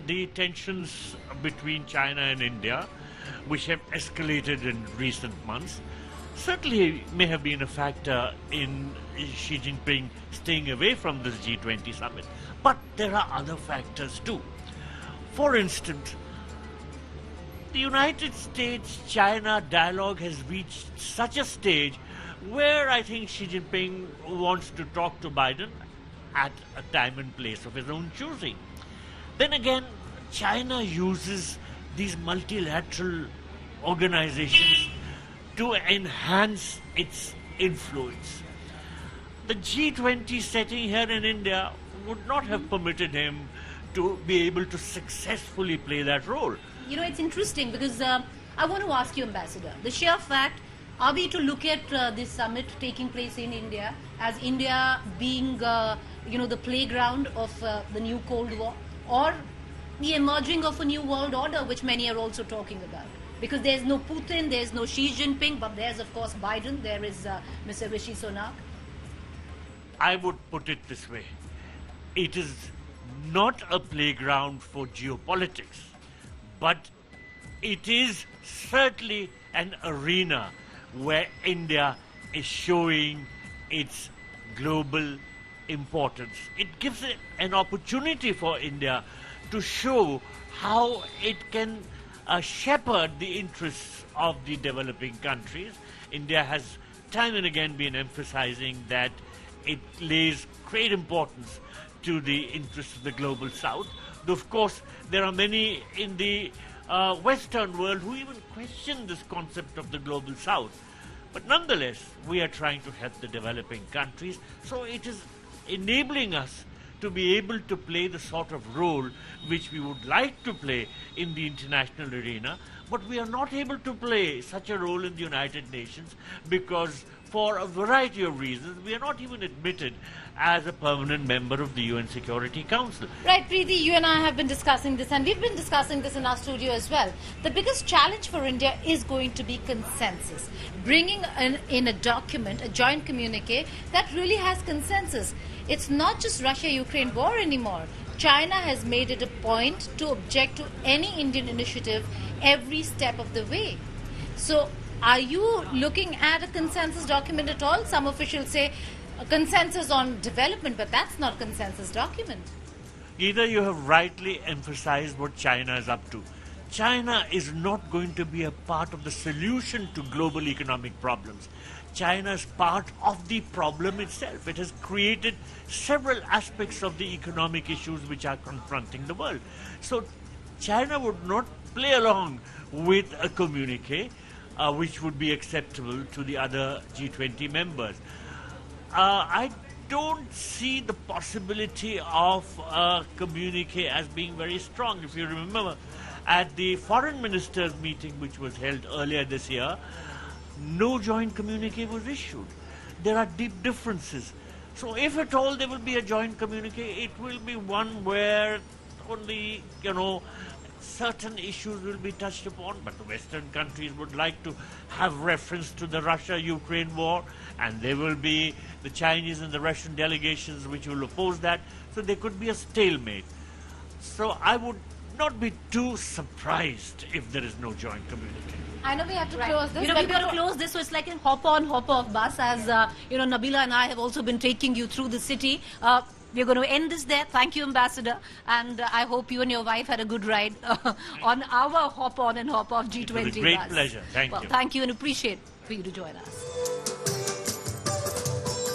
the tensions between China and India, which have escalated in recent months, certainly may have been a factor in Xi Jinping staying away from this G20 summit. But there are other factors too. For instance, the United States-China dialogue has reached such a stage where I think Xi Jinping wants to talk to Biden at a time and place of his own choosing. Then again, China uses these multilateral organizations to enhance its influence. The G20 setting here in India would not have permitted him to be able to successfully play that role. You know, it's interesting because I want to ask you, Ambassador, the sheer fact, are we to look at this summit taking place in India as India being, the playground of the new Cold War, or the emerging of a new world order, which many are also talking about? Because there's no Putin, there's no Xi Jinping, but there's, of course, Biden, there is Mr. Rishi Sunak. I would put it this way. It is not a playground for geopolitics, but it is certainly an arena where India is showing its global importance. It gives it an opportunity for India to show how it can shepherd the interests of the developing countries. India has time and again been emphasizing that it lays great importance to the interests of the global south. Though of course there are many in the Western world who even question this concept of the global south. But nonetheless, we are trying to help the developing countries, so it is enabling us to be able to play the sort of role which we would like to play in the international arena, but we are not able to play such a role in the United Nations because for a variety of reasons we are not even admitted as a permanent member of the UN Security Council. Right, Preeti, you and I have been discussing this, and we've been discussing this in our studio as well. The biggest challenge for India is going to be consensus. Bringing in a document, a joint communique that really has consensus. It's not just Russia-Ukraine war anymore. China has made it a point to object to any Indian initiative every step of the way. So, are you looking at a consensus document at all? Some officials say a consensus on development, but that's not a consensus document. Geeta, you have rightly emphasized what China is up to. China is not going to be a part of the solution to global economic problems. China is part of the problem itself. It has created several aspects of the economic issues which are confronting the world. So China would not play along with a communique which would be acceptable to the other G20 members. I don't see the possibility of a communique as being very strong. If you remember, at the foreign ministers meeting which was held earlier this year, no joint communique was issued. There are deep differences. So if at all there will be a joint communique, it will be one where only, certain issues will be touched upon, but the Western countries would like to have reference to the Russia-Ukraine war, and there will be the Chinese and the Russian delegations which will oppose that, so there could be a stalemate. So I would not be too surprised if there is no joint communique. I know we have to close this. We've got to close this, so it's like a hop-on, hop-off bus, as Nabila and I have also been taking you through the city. We're going to end this there. Thank you, Ambassador. And I hope you and your wife had a good ride on our hop-on and hop-off G20 bus. It was a great pleasure. Thank you. Thank you and appreciate for you to join us.